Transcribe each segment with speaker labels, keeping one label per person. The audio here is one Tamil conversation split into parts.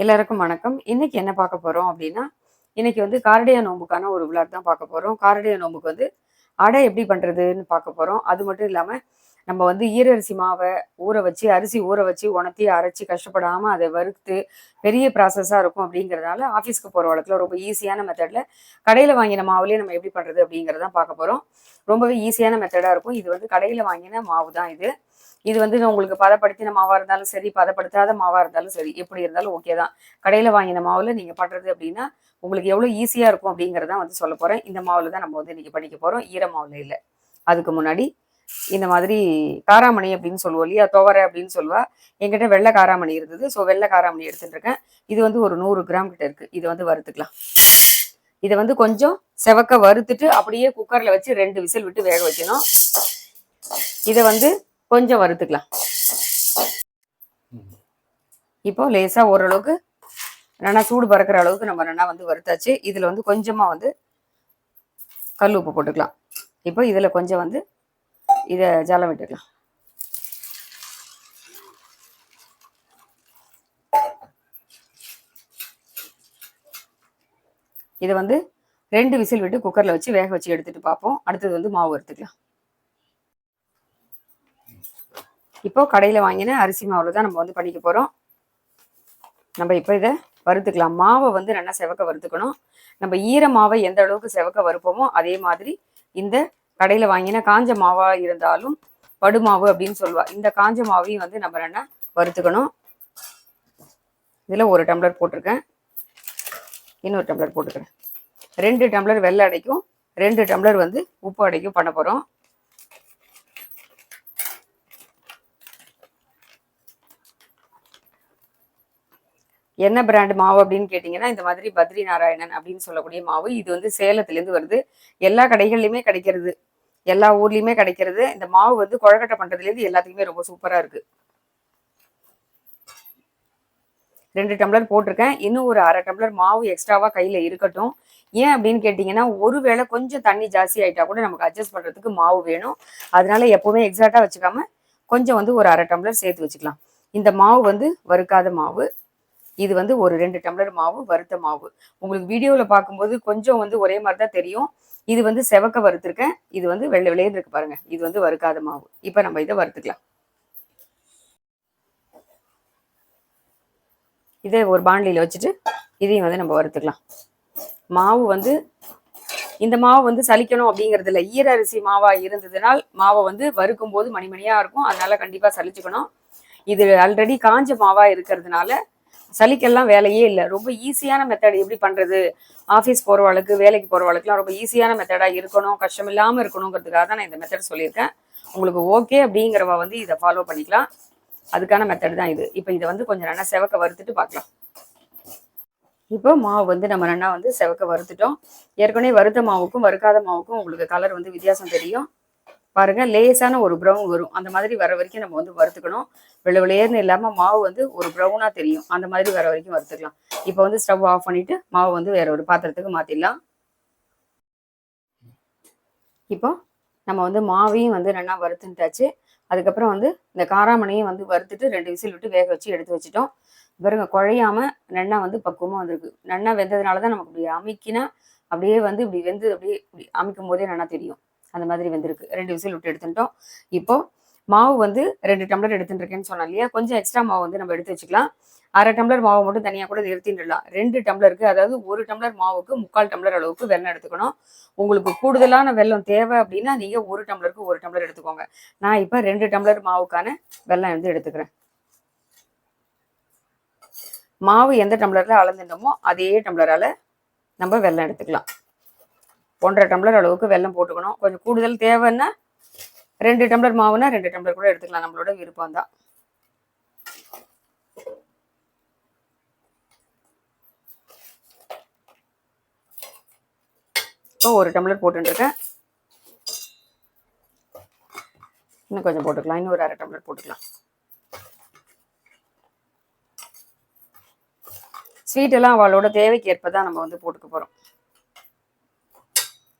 Speaker 1: எல்லாருக்கும் வணக்கம். இன்னைக்கு என்ன பார்க்க போறோம் அப்படின்னா, இன்னைக்கு வந்து காரடைய நோம்புக்கான ஒரு விளாக் தான் பார்க்க போறோம். காரடைய நோம்புக்கு வந்து அடை எப்படி பண்றதுன்னு பார்க்க போறோம். அது மட்டும் இல்லாம நம்ம வந்து ஈரரிசி மாவை ஊற வச்சு அரிசி ஊற வச்சு உணர்த்தி அரைச்சி கஷ்டப்படாம அதை வறுத்து பெரிய ப்ராசஸாக இருக்கும் அப்படிங்கிறதுனால ஆஃபீஸ்க்கு போகிற வழக்கில் ரொம்ப ஈஸியான மெத்தடில் கடையில் வாங்கின மாவுலேயே நம்ம எப்படி பண்ணுறது அப்படிங்கிறதான் பார்க்க போகிறோம். ரொம்பவே ஈஸியான மெத்தடாக இருக்கும். இது வந்து கடையில் வாங்கின மாவு தான் இது. இது வந்து உங்களுக்கு பதப்படுத்தின மாவாக இருந்தாலும் சரி, பதப்படுத்தாத மாவாக இருந்தாலும் சரி, எப்படி இருந்தாலும் ஓகே தான். கடையில் வாங்கின மாவில் நீங்கள் பண்ணுறது அப்படின்னா உங்களுக்கு எவ்வளோ ஈஸியாக இருக்கும் அப்படிங்கிறதான் வந்து சொல்ல போகிறேன். இந்த மாவில் தான் நம்ம வந்து இன்றைக்கி பண்ணிக்க போகிறோம், ஈர மாவில் இல்லை. அதுக்கு முன்னாடி இந்த மாதிரி காராமணி அப்படின்னு சொல்லுவோம் இல்லையா, துவரை அப்படின்னு சொல்லுவா. என்கிட்ட வெள்ளை காராமணி இருந்தது, ஸோ வெள்ளை காராமணி எடுத்துட்டு இருக்கேன். இது வந்து ஒரு 100 கிராம் கிட்ட இருக்குது. இதை வந்து வறுத்துக்கலாம். இதை வந்து கொஞ்சம் செவக்க வறுத்துட்டு அப்படியே குக்கரில் வச்சு 2 விசில் விட்டு வேக வைக்கணும். இதை வந்து கொஞ்சம் வறுத்துக்கலாம். இப்போ லேசா ஓரளவுக்கு நல்லா சூடு பறக்கிற அளவுக்கு நம்ம நல்லா வந்து வறுத்தாச்சு. இதில் வந்து கொஞ்சமாக வந்து கல் உப்பு போட்டுக்கலாம். இப்போ இதில் கொஞ்சம் வந்து இதை ஜலம் விட்டுக்கலாம். இதை வந்து 2 விசில் விட்டு குக்கரில் வச்சு வேக வச்சு எடுத்துட்டு பார்ப்போம். அடுத்தது வந்து மாவு வறுத்துக்கலாம். இப்போ கடையில் வாங்கின அரிசி மாவில் தான் நம்ம வந்து பண்ணிக்க போகிறோம். நம்ம இப்போ இதை வறுத்துக்கலாம். மாவை வந்து நல்லா செவக்க வறுத்துக்கணும். நம்ம ஈர மாவை எந்த அளவுக்கு செவக்க வறுப்போமோ அதே மாதிரி இந்த கடையில் வாங்கின காஞ்ச மாவாக இருந்தாலும் படுமாவு அப்படின்னு சொல்லுவா, இந்த காஞ்ச மாவையும் வந்து நம்ம நல்லா வறுத்துக்கணும். இதில் 1 டம்ளர் போட்டிருக்கேன், இன்னொரு டம்ளர் போட்டுக்கிறேன். 2 டம்ளர் வெள்ளை அடைக்கும் 2 டம்ளர் வந்து உப்பு அடைக்கும் பண்ண போகிறோம். என்ன பிராண்ட் மாவு அப்படின்னு கேட்டிங்கன்னா, இந்த மாதிரி பத்ரி நாராயணன் அப்படின்னு சொல்லக்கூடிய மாவு. இது வந்து சேலத்துலேருந்து வருது. எல்லா கடைகள்லையுமே கிடைக்கிறது, எல்லா ஊர்லேயுமே கிடைக்கிறது. இந்த மாவு வந்து குழக்கட்டை பண்ணுறதுலேருந்து எல்லாத்துக்குமே ரொம்ப சூப்பராக இருக்குது. 2 டம்ளர் போட்டிருக்கேன். இன்னும் ஒரு அரை டம்ளர் மாவு எக்ஸ்ட்ராவாக கையில் இருக்கட்டும். ஏன் அப்படின்னு கேட்டிங்கன்னா, ஒருவேளை கொஞ்சம் தண்ணி ஜாஸ்தி ஆகிட்டா கூட நமக்கு அட்ஜஸ்ட் பண்ணுறதுக்கு மாவு வேணும். அதனால எப்போவுமே எக்ஸாக்டாக வச்சுக்காம கொஞ்சம் வந்து ஒரு அரை டம்ளர் சேர்த்து வச்சுக்கலாம். இந்த மாவு வந்து வறுக்காத மாவு. இது வந்து ஒரு 2 டம்ளர் மாவு வறுத்த மாவு. உங்களுக்கு வீடியோவில் பார்க்கும்போது கொஞ்சம் வந்து ஒரே மாதிரி தான் தெரியும். இது வந்து செவக்க வறுத்துருக்கேன். இது வந்து வெள்ளை வெள்ளையன்னு இருக்கு பாருங்க. இது வந்து வறுக்காத மாவு. இப்போ நம்ம இதை வறுத்துக்கலாம். இதை ஒரு பாண்டியில் வச்சுட்டு இதையும் வந்து நம்ம வறுத்துக்கலாம். மாவு வந்து இந்த மாவு வந்து சலிக்கணும் அப்படிங்கிறது இல்லை. ஈர அரிசி மாவாக இருந்ததுனால் மாவை வந்து வறுக்கும் போது மணிமணியாக இருக்கும். அதனால கண்டிப்பாக சலிச்சுக்கணும். இது ஆல்ரெடி காஞ்ச மாவாக இருக்கிறதுனால சலிக்கெல்லாம் வேலையே இல்லை. ரொம்ப ஈஸியான மெத்தட். எப்படி பண்ணுறது, ஆஃபீஸ் போகிறவளுக்கு வேலைக்கு போகிறவளுக்குலாம் ரொம்ப ஈஸியான மெத்தடாக இருக்கணும், கஷ்டம் இல்லாமல் இருக்கணுங்கிறதுக்காக தான் நான் இந்த மெத்தட் சொல்லியிருக்கேன். உங்களுக்கு ஓகே அப்படிங்கிறவ வந்து இதை ஃபாலோ பண்ணிக்கலாம். அதுக்கான மெத்தட் தான் இது. இப்போ இதை வந்து கொஞ்சம் நல்லா செவக்க வறுத்துட்டு பார்க்கலாம். இப்போ மாவு வந்து நம்ம நல்லா வந்து செவக்க வறுத்துட்டோம். ஏற்கனவே வறுத்த மாவுக்கும் வறுக்காத மாவுக்கும் உங்களுக்கு கலர் வந்து வித்தியாசம் தெரியும் பாருங்க. லேசான ஒரு ப்ரௌன் வரும். அந்த மாதிரி வர வரைக்கும் நம்ம வந்து வறுத்துக்கணும். வெள்ளை வெளியேர்னு இல்லாமல் மாவு வந்து ஒரு ப்ரௌனாக தெரியும். அந்த மாதிரி வர வரைக்கும் வறுத்துக்கலாம். இப்போ வந்து ஸ்டவ் ஆஃப் பண்ணிட்டு மாவு வந்து வேற ஒரு பாத்திரத்துக்கு மாற்றிடலாம். இப்போ நம்ம வந்து மாவையும் வந்து நல்லா வறுத்துட்டாச்சு. அதுக்கப்புறம் வந்து இந்த காராமணியும் வந்து வறுத்துட்டு 2 விசில் விட்டு வேக வச்சு எடுத்து வச்சுட்டோம். பாருங்க, குழையாம நல்லா வந்து பக்குவமாக வந்திருக்கு. நல்லா வெந்ததுனால தான் நமக்கு இப்படி அமுக்கினா அப்படியே வந்து இப்படி வெந்து அப்படியே இப்படி அமுக்கும் போதே நல்லா தெரியும். அந்த மாதிரி வெந்திருக்கு. 2 விசில் விட்டு எடுத்துட்டோம். இப்போ மாவு வந்து 2 டம்ளர் எடுத்துட்டுருக்கேன்னு சொன்னோம் இல்லையா, கொஞ்சம் எக்ஸ்ட்ரா மாவு வந்து நம்ம எடுத்து வச்சுக்கலாம். அரை டம்ளர் மாவு மட்டும் தனியாக கூட நிறுத்திடலாம். 2 டம்ளருக்கு, அதாவது 1 டம்ளர் மாவுக்கு 3/4 டம்ளர் அளவுக்கு வெல்லம் எடுத்துக்கணும். உங்களுக்கு கூடுதலான வெல்லம் தேவை அப்படின்னா நீங்கள் 1 டம்ளருக்கு 1 டம்ளர் எடுத்துக்கோங்க. நான் இப்போ 2 டம்ளர் மாவுக்கான வெல்லம் வந்து எடுத்துக்கிறேன். மாவு எந்த டம்ளரில் அளந்துட்டோமோ அதே டம்ளரால் நம்ம வெல்லம் எடுத்துக்கலாம். 1.5 டம்ளர் அளவுக்கு வெல்லம் போட்டுக்கணும். கொஞ்சம் கூடுதல் தேவைன்னா 2 டம்ளர் மாவுனா 2 டம்ளர் கூட எடுத்துக்கலாம், நம்மளோட விருப்பம் தான். இப்போ 1 டம்ளர் போட்டுருக்கேன். இன்னும் கொஞ்சம் போட்டுக்கலாம். இன்னும் ஒரு அரை டம்ளர் போட்டுக்கலாம். ஸ்வீட்டெல்லாம் அவளோட தேவைக்கு ஏற்ப தான் நம்ம வந்து போட்டுக்க போகிறோம்.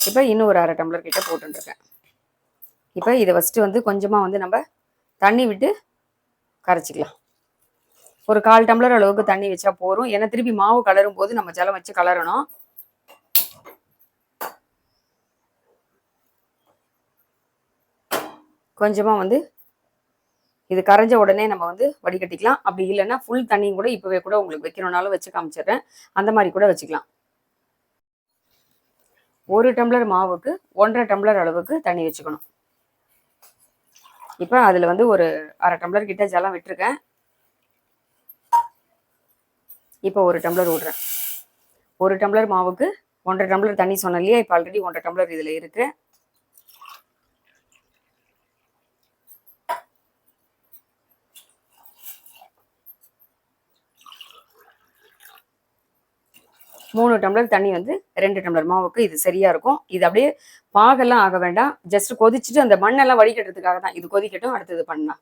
Speaker 1: இப்போ இன்னும் ஒரு அரை டம்ளர் கிட்ட போட்டுருக்கேன். இப்போ இதை ஃபஸ்ட்டு வந்து கொஞ்சமாக வந்து நம்ம தண்ணி விட்டு கரைச்சிக்கலாம். ஒரு 1/4 டம்ளர் அளவுக்கு தண்ணி வச்சா போதும். ஏன்னா திருப்பி மாவு கலரும் போது நம்ம ஜலம் வச்சு கலரணும். கொஞ்சமா வந்து இது கரைஞ்ச உடனே நம்ம வந்து வடிகட்டிக்கலாம். அப்படி இல்லைன்னா ஃபுல் தண்ணியும் கூட இப்பவே கூட உங்களுக்கு வைக்கணும்னாலும் வச்சு காமிச்சிடுறேன். அந்த மாதிரி கூட வச்சுக்கலாம். 1 டம்ளர் மாவுக்கு 1/2 டம்ளர் அளவுக்கு தண்ணி வச்சுக்கணும். இப்போ அதில் வந்து ஒரு 1/2 டம்ளர் கிட்ட ஜலம் விட்டுருக்கேன். இப்போ 1 டம்ளர் விடுறேன். 1 டம்ளர் மாவுக்கு 1/2 டம்ளர் தண்ணி சொன்னேன் இல்லையா? இப்போ ஆல்ரெடி 1/2 டம்ளர் இதில் இருக்கு. மூணு டம்ளர் தண்ணி வந்து 2 டம்ளர் மாவுக்கு இது சரியா இருக்கும். இது அப்படியே பாகெல்லாம் ஆக வேண்டாம். ஜஸ்ட் கொதிச்சுட்டு அந்த மண்ணெல்லாம் வடிகட்டுறதுக்காக தான் இது கொதிக்கட்டும். அடுத்தது பண்ணலாம்.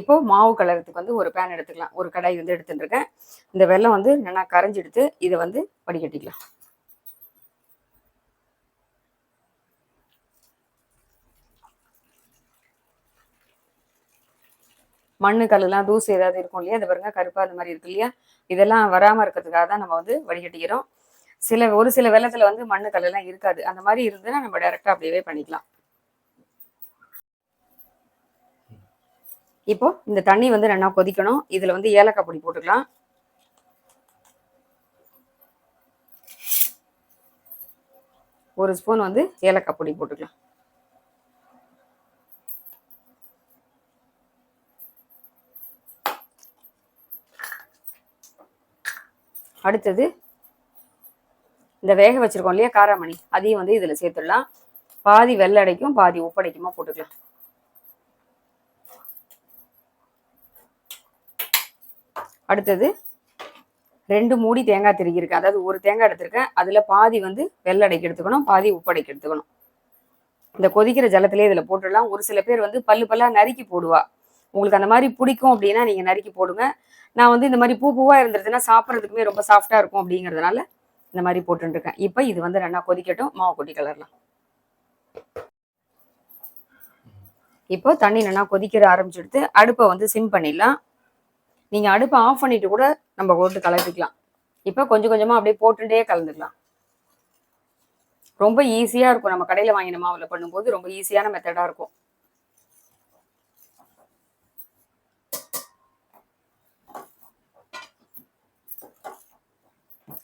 Speaker 1: இப்போ மாவு கலரத்துக்கு வந்து ஒரு பேன் எடுத்துக்கலாம். ஒரு கடாய் வந்து எடுத்துட்டு இருக்கேன். இந்த வெல்லம் வந்து நல்லா கரைஞ்சிடுத்து. இதை வந்து வடிகட்டிக்கலாம். மண்ணு கல்லுலாம் தூசு ஏதாவது இருக்கும் இல்லையா? அது பாருங்க கருப்பா அந்த மாதிரி இருக்கு இல்லையா? இதெல்லாம் வராமல் இருக்கிறதுக்காக தான் நம்ம வந்து வடிகட்டிக்கிறோம். ஒரு சில வெள்ளத்தில் வந்து மண்ணு கல்லெல்லாம் இருக்காது. அந்த மாதிரி இருந்ததுன்னா நம்ம டைரெக்டாக அப்படியே பண்ணிக்கலாம். இப்போ இந்த தண்ணி வந்து நல்லா கொதிக்கணும். இதில் வந்து ஏலக்காய் பொடி போட்டுக்கலாம். ஒரு ஸ்பூன் வந்து ஏலக்காய் பொடி போட்டுக்கலாம். அடுத்தது இந்த வேக வச்சிருக்கோம் இல்லையா காராமணி, அதையும் வந்து இதில் சேர்த்துடலாம். பாதி வெள்ளடைக்கும் பாதி உப்படைக்குமா போட்டுக்கலாம். அடுத்தது 2 மூடி தேங்காய் திருகி இருக்கு. அதாவது ஒரு தேங்காய் எடுத்திருக்கேன். அதில் பாதி வந்து வெள்ளடைக்கு எடுத்துக்கணும், பாதி உப்படைக்கு எடுத்துக்கணும். இந்த கொதிக்கிற ஜலத்திலே இதில் போட்டுடலாம். ஒரு சில பேர் வந்து பல்லா நறுக்கி போடுவா. உங்களுக்கு அந்த மாதிரி பிடிக்கும் அப்படின்னா நீங்கள் நறுக்கி போடுங்க. நான் வந்து இந்த மாதிரி பூவாக இருந்துருதுன்னா சாப்பிட்றதுக்குமே ரொம்ப சாஃப்டாக இருக்கும் அப்படிங்கிறதுனால இந்த மாதிரி போட்டுருக்கேன். இப்போ இது வந்து நல்லா கொதிக்கட்டும். மாவு கொட்டி கலரலாம். இப்போ தண்ணி நல்லா கொதிக்கிற ஆரம்பிச்சுடுத்து. அடுப்பை வந்து சிம் பண்ணிடலாம். நீங்கள் அடுப்பை ஆஃப் பண்ணிட்டு கூட நம்ம போட்டு கலந்துக்கலாம். இப்போ கொஞ்சம் கொஞ்சமாக அப்படியே போட்டுட்டே கலந்துக்கலாம். ரொம்ப ஈஸியாக இருக்கும். நம்ம கடையில் வாங்கின மாவில் பண்ணும்போது ரொம்ப ஈஸியான மெத்தடாக இருக்கும்.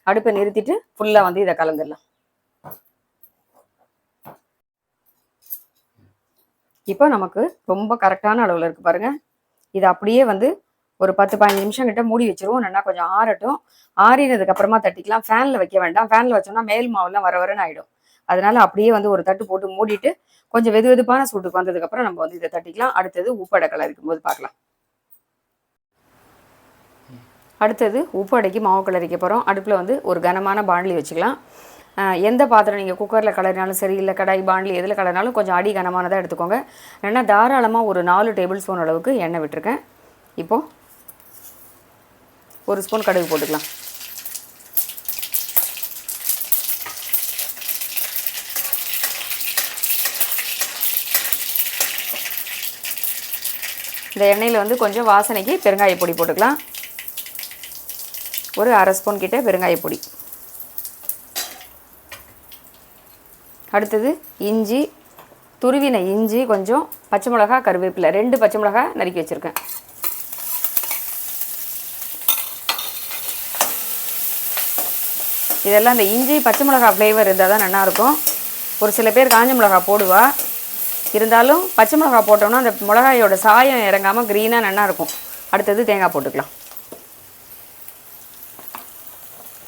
Speaker 1: அடுப்பை நிறுத்திட்டு ஃபுல்லாக வந்து இதை கலந்துடலாம். இப்போ நமக்கு ரொம்ப கரெக்டான அளவில் இருக்குது பாருங்கள். இது அப்படியே வந்து ஒரு 10-15 நிமிஷம் கிட்ட மூடி வச்சிருவோம். நல்லா கொஞ்சம் ஆறட்டும். ஆறினதுக்கு அப்புறமா தட்டிக்கலாம். ஃபேனில் வைக்க வேண்டாம். ஃபேனில் வச்சோம்னா மேல் மாவுலாம் வரன்னு ஆகிடும். அதனால அப்படியே வந்து ஒரு தட்டு போட்டு மூடிட்டு கொஞ்சம் வெதுவெதுப்பான சூட்டுக்கு வந்ததுக்கப்புறம் நம்ம வந்து இதை தட்டிக்கலாம். அடுத்தது உப்படை கலரிக்கும் போது பார்க்கலாம். அடுத்தது உப்படைக்கு மாவு கலரிக்க போகிறோம். அடுப்பில் வந்து ஒரு கனமான பாண்ட்லி வச்சுக்கலாம். எந்த பாத்திரம் நீங்கள் குக்கரில் கலரினாலும் சரி, இல்லை கடாய் பாண்ட்லி எதில் கலரினாலும் கொஞ்சம் அடி கனமானதாக எடுத்துக்கோங்க. ஏன்னா தாராளமாக ஒரு 4 டேபிள் ஸ்பூன் அளவுக்கு எண்ணெய் விட்டுருக்கேன். இப்போது ஒரு ஸ்பூன் கடுகு போட்டுக்கலாம். இந்த எண்ணெயில் வந்து கொஞ்சம் வாசனைக்கு பெருங்காய பொடி போட்டுக்கலாம். ஒரு 1/2 ஸ்பூன் கிட்ட பெருங்காய பொடி. அடுத்தது இஞ்சி, துருவின இஞ்சி கொஞ்சம், பச்சை மிளகா, கருவேப்பிலை 2 பச்சை மிளகா நறுக்கி வச்சுருக்கேன். இதெல்லாம் இந்த இஞ்சி பச்சை மிளகா ஃப்ளேவர் இருந்தால் தான் நல்லாயிருக்கும். ஒரு சில பேர் காஞ்ச மிளகா போடுவா. இருந்தாலும் பச்சை மிளகா போட்டோம்னா அந்த மிளகாயோட சாயம் இறங்காமல் க்ரீனாக நல்லாயிருக்கும். அடுத்தது தேங்காய் போட்டுக்கலாம்.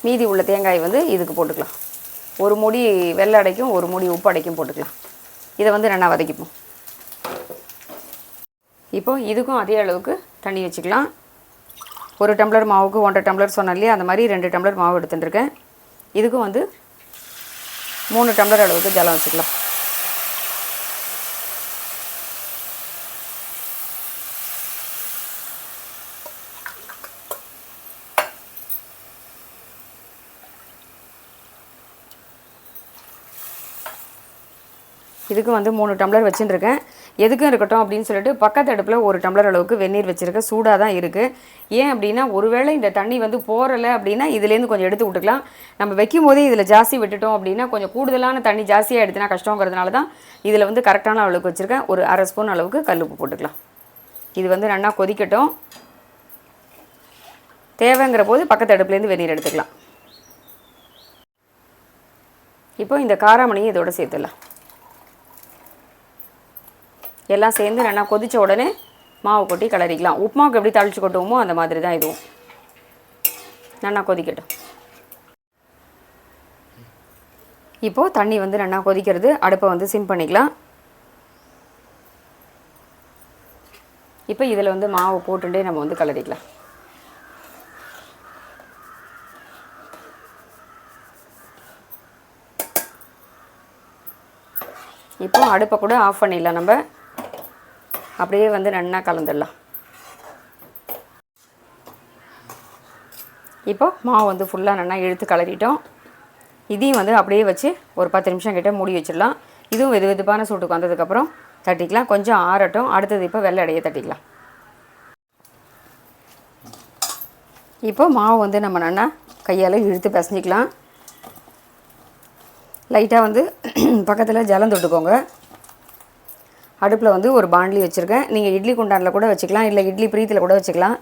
Speaker 1: மீதி உள்ள தேங்காய் வந்து இதுக்கு போட்டுக்கலாம். ஒரு மூடி வெள்ளை அடைக்கும் ஒரு மூடி உப்பு அடைக்கும் போட்டுக்கலாம். இதை வந்து நல்லா வதக்கிப்போம். இப்போ இதுக்கும் அதே அளவுக்கு தண்ணி வச்சுக்கலாம். 1 டம்ளர் மாவுக்கு 1/2 டம்ளர் சொன்னேன் இல்லையா? அந்த மாதிரி 2 டம்ளர் மாவு எடுத்துட்டுருக்கேன். இதுக்கும் வந்து 3 டம்ளர் அளவுக்கு ஜலம் வச்சுக்கலாம். இதுக்கு வந்து 3 டம்ளர் வச்சுட்டுருக்கேன். எதுக்கும் இருக்கட்டும் அப்படின்னு சொல்லிட்டு பக்கத்து அடுப்பில் ஒரு டம்ளர் அளவுக்கு வெந்நீர் வச்சுருக்க, சூடாக தான் இருக்குது. ஏன் அப்படின்னா ஒருவேளை இந்த தண்ணி வந்து போறலை அப்படின்னா இதுலேருந்து கொஞ்சம் எடுத்து விட்டுக்கலாம். நம்ம வைக்கும் போதே இதில் ஜாஸ்தி விட்டுட்டோம் அப்படின்னா கொஞ்சம் கூடுதலான தண்ணி ஜாஸ்தியாக எடுத்துனா கஷ்டங்கிறதுனால தான் இதில் வந்து கரெக்டான அளவுக்கு வச்சுருக்கேன். ஒரு அரை ஸ்பூன் அளவுக்கு கல்லுப்பு போட்டுக்கலாம். இது வந்து நல்லா கொதிக்கட்டும். தேவைங்கிற போது பக்கத்து அடுப்புலேருந்து வெந்நீர் எடுத்துக்கலாம். இப்போ இந்த காராமணியை இதோட சேர்த்துடலாம். எல்லாம் சேர்ந்து நல்லா கொதித்த உடனே மாவு கொட்டி கிளறிக்கலாம். உப்புமாவுக்கு எப்படி தாளித்து கொட்டுவோமோ அந்த மாதிரி தான் இதுவும். நல்லா கொதிக்கட்டும். இப்போது தண்ணி வந்து நல்லா கொதிக்கிறது. அடுப்பை வந்து சிம் பண்ணிக்கலாம். இப்போ இதில் வந்து மாவு போட்டுட்டே நம்ம வந்து கிளறிக்கலாம். இப்போ அடுப்பை கூட ஆஃப் பண்ணிடலாம். நம்ம அப்படியே வந்து நல்லா கலந்துடலாம். இப்போ மாவு வந்து ஃபுல்லாக நல்லா இழுத்து கிளறிட்டோம். இதையும் வந்து அப்படியே வச்சு ஒரு 10 நிமிஷம் கிட்ட மூடி வச்சிடலாம். இதுவும் வெது வெதுப்பான சூட்டுக்கு வந்ததுக்கப்புறம் தட்டிக்கலாம். கொஞ்சம் ஆறட்டும். அடுத்தது இப்போ வெள்ளை அடையை தட்டிக்கலாம். இப்போ மாவு வந்து நம்ம நல்லா கையால் இழுத்து பிசைஞ்சிக்கலாம். லைட்டாக வந்து பக்கத்தில் ஜலம் தொட்டுக்கோங்க. அடுப்பில் வந்து ஒரு பாண்ட்லி வச்சுருக்கேன். நீங்கள் இட்லி குண்டானில் கூட வச்சுக்கலாம், இல்லை இட்லி பிரீத்தில் கூட வச்சுக்கலாம்.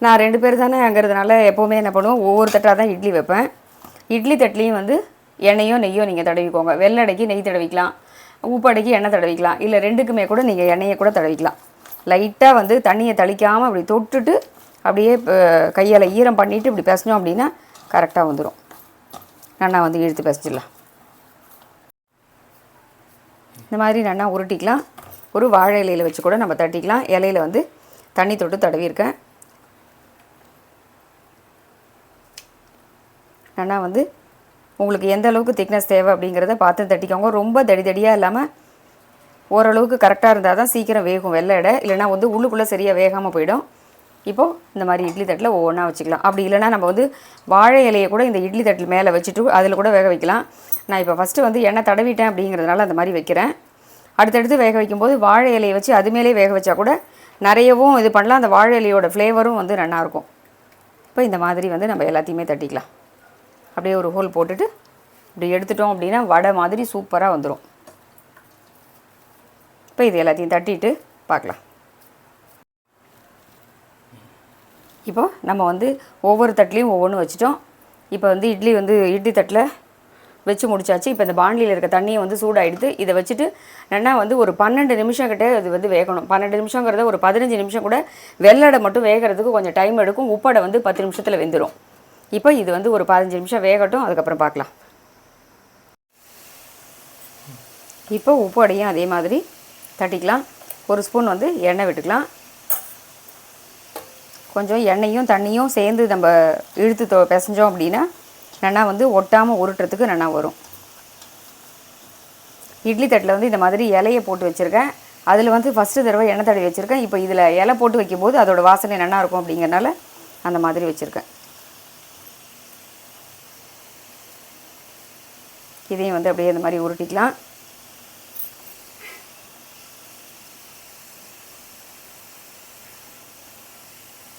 Speaker 1: நான் 2 பேர் தானே அங்கிறதுனால எப்போவுமே என்ன பண்ணுவோம், ஒவ்வொரு தட்டாக தான் இட்லி வைப்பேன். இட்லி தட்டிலையும் வந்து எண்ணெயோ நெய்யோ நீங்கள் தடவிக்கோங்க. வெள்ளடைக்கு நெய் தடவிக்கலாம், உப்படைக்கு எண்ணெய் தடவிக்கலாம், இல்லை 2க்குமே கூட நீங்கள் எண்ணெயை கூட தடவிக்கலாம். லைட்டாக வந்து தண்ணியை தளிக்காமல் அப்படி தொட்டுட்டு அப்படியே கையால் ஈரம் பண்ணிவிட்டு இப்படி பிசைஞ்சோம் அப்படின்னா கரெக்டாக வந்துடும். நல்லா வந்து இழுத்து பிசைச்சிடலாம். இந்த மாதிரி நல்லா உருட்டிக்கலாம். ஒரு வாழை இலையில் வச்சு கூட நம்ம தட்டிக்கலாம். இலையில் வந்து தண்ணி தொட்டு தடவியிருக்கேன். நல்லா வந்து உங்களுக்கு எந்த அளவுக்கு திக்னஸ் தேவை அப்படிங்கிறத பார்த்து தட்டிக்கோங்க. ரொம்ப தடியாக இல்லாமல் ஓரளவுக்கு கரெக்டாக இருந்தால் தான் சீக்கிரம் வேகும் வெள்ளை எடை. இல்லைனா வந்து உள்ளுக்குள்ளே சரியாக வேகாமல் போயிடும். இப்போது இந்த மாதிரி இட்லி தட்டில் ஒவ்வொன்றா வச்சுக்கலாம். அப்படி இல்லைனா நம்ம வந்து வாழை இலையை கூட இந்த இட்லி தட்டில் மேலே வச்சுட்டு அதில் கூட வேக வைக்கலாம். நான் இப்போ ஃபஸ்ட்டு வந்து எண்ணெய் தடவிட்டேன் அப்படிங்கிறதுனால அந்த மாதிரி வைக்கிறேன். அடுத்தடுத்து வேக வைக்கும்போது வாழை இலையை வச்சு அது மேலே வேக வச்சா கூட நிறையவும் இது பண்ணலாம். அந்த வாழை இலையோட ஃப்ளேவரும் வந்து நல்லாயிருக்கும். இப்போ இந்த மாதிரி வந்து நம்ம எல்லாத்தையுமே தட்டிக்கலாம். அப்படியே ஒரு ஹோல் போட்டுட்டு இப்படி எடுத்துட்டோம் அப்படின்னா வடை மாதிரி சூப்பராக வந்துடும். இப்போ இது எல்லாத்தையும் தட்டிட்டு பார்க்கலாம். இப்போது நம்ம வந்து ஒவ்வொரு தட்டிலையும் ஒவ்வொன்று வச்சுட்டோம். இப்போ வந்து இட்லி தட்டில் வச்சு முடிச்சாச்சு. இப்போ இந்த பாண்டியில் இருக்க தண்ணியை வந்து சூடாகிடுது. இதை வச்சுட்டு நல்லா வந்து ஒரு 12 நிமிஷம் கிட்டே இது வந்து வேகணும். 12 நிமிஷங்கிறத ஒரு 15 நிமிஷம் கூட வெள்ளடை மட்டும் வேகிறதுக்கு கொஞ்சம் டைம் எடுக்கும். உப்படை வந்து 10 நிமிஷத்தில் வெந்துடும். இப்போ இது வந்து ஒரு 15 நிமிஷம் வேகட்டும், அதுக்கப்புறம் பார்க்கலாம். இப்போ உப்பு அடையும் அதே மாதிரி தட்டிக்கலாம். ஒரு ஸ்பூன் வந்து எண்ணெய் விட்டுக்கலாம். கொஞ்சம் எண்ணெயும் தண்ணியும் சேர்ந்து நம்ம இழுத்து பிசைஞ்சோம் அப்படின்னா நல்லா வந்து ஒட்டாமல் உருட்டுறதுக்கு நல்லா வரும். இட்லி தட்டில் வந்து இந்த மாதிரி இலையை போட்டு வச்சுருக்கேன். அதில் வந்து ஃபஸ்ட்டு தடவை எண்ணெய் தடவி வச்சுருக்கேன். இப்போ இதில் இலை போட்டு வைக்கும்போது அதோடய வாசனை நல்லா இருக்கும் அப்படிங்கிறனால அந்த மாதிரி வச்சுருக்கேன். இதையும் வந்து அப்படியே இந்த மாதிரி உருட்டிக்கலாம்.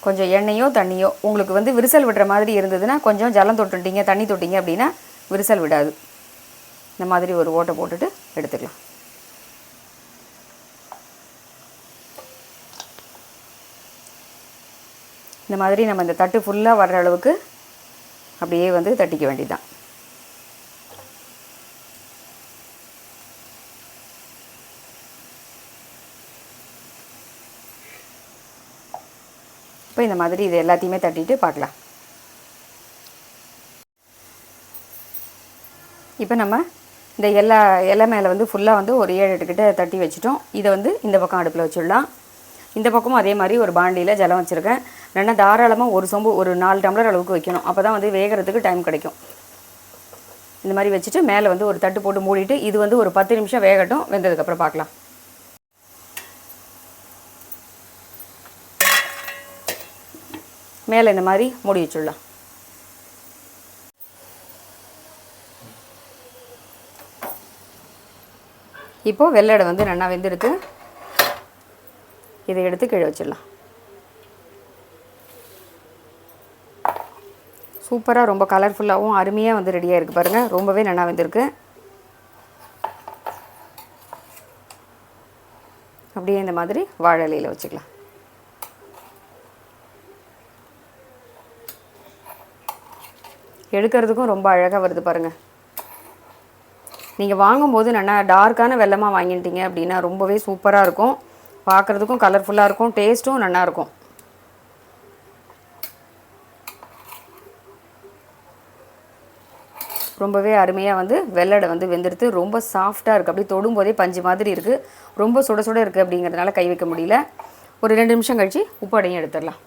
Speaker 1: கொஞ்சம் எண்ணெயோ தண்ணியோ உங்களுக்கு வந்து விரிசல் விடுற மாதிரி இருந்ததுன்னா கொஞ்சம் ஜலம் தொட்டுட்டீங்க, தண்ணி தொட்டிங்க அப்படின்னா விரிசல் விடாது. இந்த மாதிரி ஒரு ஓட்டை போட்டுட்டு எடுத்துக்கலாம். இந்த மாதிரி நம்ம இந்த தட்டு ஃபுல்லாக வர்ற அளவுக்கு அப்படியே வந்து தட்டிக்க வேண்டியதுதான். இப்போ இந்த மாதிரி இது எல்லாத்தையுமே தட்டிட்டு பார்க்கலாம். இப்போ நம்ம இந்த இலை மேலே வந்து ஃபுல்லாக வந்து ஒரு 7-8 கிட்ட தட்டி வச்சுட்டோம். இதை வந்து இந்த பக்கம் அடுப்பில் வச்சுடலாம். இந்த பக்கமும் அதே மாதிரி ஒரு பாண்டியில் ஜலம் வச்சுருக்கேன். நல்லா தாராளமாக ஒரு சொம்பு ஒரு 4 டம்ளர் அளவுக்கு வைக்கணும். அப்போ தான் வந்து வேகிறதுக்கு டைம் கிடைக்கும். இந்த மாதிரி வச்சுட்டு மேலே வந்து ஒரு தட்டு போட்டு மூடிட்டு இது வந்து ஒரு 10 நிமிஷம் வேகட்டும். வெந்ததுக்கப்புறம் பார்க்கலாம். மேலே இந்த மாதிரி மூடி வச்சுடலாம். இப்போது வெள்ளடை வந்து நல்லா வெந்துடுது. இதை எடுத்து கீழே வச்சிடலாம். சூப்பராக ரொம்ப கலர்ஃபுல்லாகவும் அருமையாக வந்து ரெடியாக இருக்குது பாருங்கள். ரொம்பவே நல்லா வந்திருக்கு. அப்படியே இந்த மாதிரி வாழை இலையில் வச்சுக்கலாம். எடுக்கிறதுக்கும் ரொம்ப அழகாக வருது பாருங்கள். நீங்கள் வாங்கும்போது நல்லா டார்க்கான வெல்லமாக வாங்கிட்டீங்க அப்படின்னா ரொம்பவே சூப்பராக இருக்கும். பார்க்குறதுக்கும் கலர்ஃபுல்லாக இருக்கும், டேஸ்ட்டும் நல்லாயிருக்கும். ரொம்பவே அருமையாக வந்து வெள்ளடை வந்து வெந்துடுத்து. ரொம்ப சாஃப்டாக இருக்குது. அப்படியே தொடும்போதே பஞ்சு மாதிரி இருக்குது. ரொம்ப சுட சுட இருக்குது அப்படிங்கிறதுனால கை வைக்க முடியல. ஒரு 2 நிமிஷம் கழித்து உப்படையும் எடுத்துடலாம்.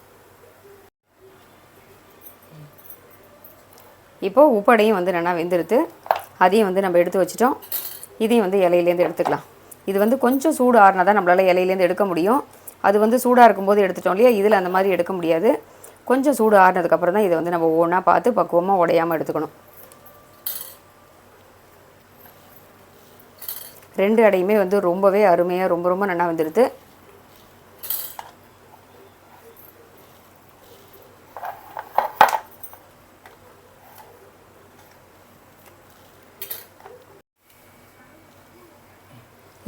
Speaker 1: இப்போது உப்படையும் வந்து நல்லா வெந்துடுத்து. அதையும் வந்து நம்ம எடுத்து வச்சிட்டோம். இதையும் வந்து இலையிலேருந்து எடுத்துக்கலாம். இது வந்து கொஞ்சம் சூடு ஆறுனா தான் நம்மளால் இலையிலேருந்து எடுக்க முடியும். அது வந்து சூடாக இருக்கும்போது எடுத்துட்டோம் இல்லையா, இதில் அந்த மாதிரி எடுக்க முடியாது. கொஞ்சம் சூடு ஆறுனதுக்கப்புறம் தான் இதை வந்து நம்ம ஒவ்வொன்றா பார்த்து பக்குவமாக உடையாமல் எடுத்துக்கணும். 2 அடையுமே வந்து ரொம்பவே அருமையாக ரொம்ப ரொம்ப நல்லா வந்துடுது.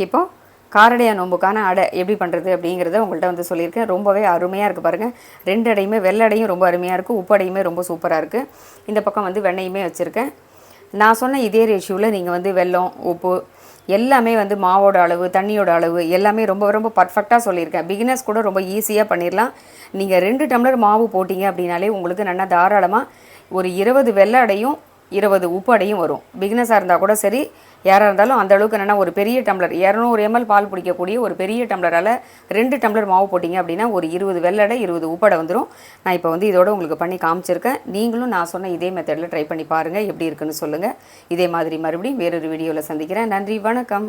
Speaker 1: இப்போது காரடையா நோம்புக்கான அடை எப்படி பண்ணுறது அப்படிங்கிறத உங்கள்கிட்ட வந்து சொல்லியிருக்கேன். ரொம்பவே அருமையாக இருக்குது பாருங்கள். 2 அடையுமே வெள்ளடையும் ரொம்ப அருமையாக இருக்குது, உப்படையுமே ரொம்ப சூப்பராக இருக்குது. இந்த பக்கம் வந்து வெண்ணெயுமே வச்சுருக்கேன். நான் சொன்ன இதே ரேஷியோவில் நீங்கள் வந்து வெல்லம், உப்பு எல்லாமே வந்து மாவோட அளவு, தண்ணியோட அளவு எல்லாமே ரொம்ப ரொம்ப பர்ஃபெக்டாக சொல்லியிருக்கேன். பிகினர்ஸ் கூட ரொம்ப ஈஸியாக பண்ணிடலாம். நீங்கள் 2 டம்ளர் மாவு போட்டிங்க அப்படின்னாலே உங்களுக்கு நல்லா தாராளமாக ஒரு 20 வெள்ளை அடையும் 20 உப்பு அடையும் வரும். பிகினஸாக இருந்தால் கூட சரி, யாராக இருந்தாலும் அந்த அளவுக்கு என்னென்னா ஒரு பெரிய டம்ளர் 200 ml பால் பிடிக்கக்கூடிய ஒரு பெரிய டம்ளரால் 2 டம்ளர் மாவு போட்டிங்க அப்படின்னா ஒரு 20 வெள்ளடை 20 உப்படை வந்துடும். நான் இப்போ வந்து இதோட உங்களுக்கு பண்ணி காமிச்சிருக்கேன். நீங்களும் நான் சொன்ன இதே மெத்தடில் ட்ரை பண்ணி பாருங்கள், எப்படி இருக்குன்னு சொல்லுங்கள். இதே மாதிரி மறுபடியும் வேறொரு வீடியோவில் சந்திக்கிறேன். நன்றி, வணக்கம்.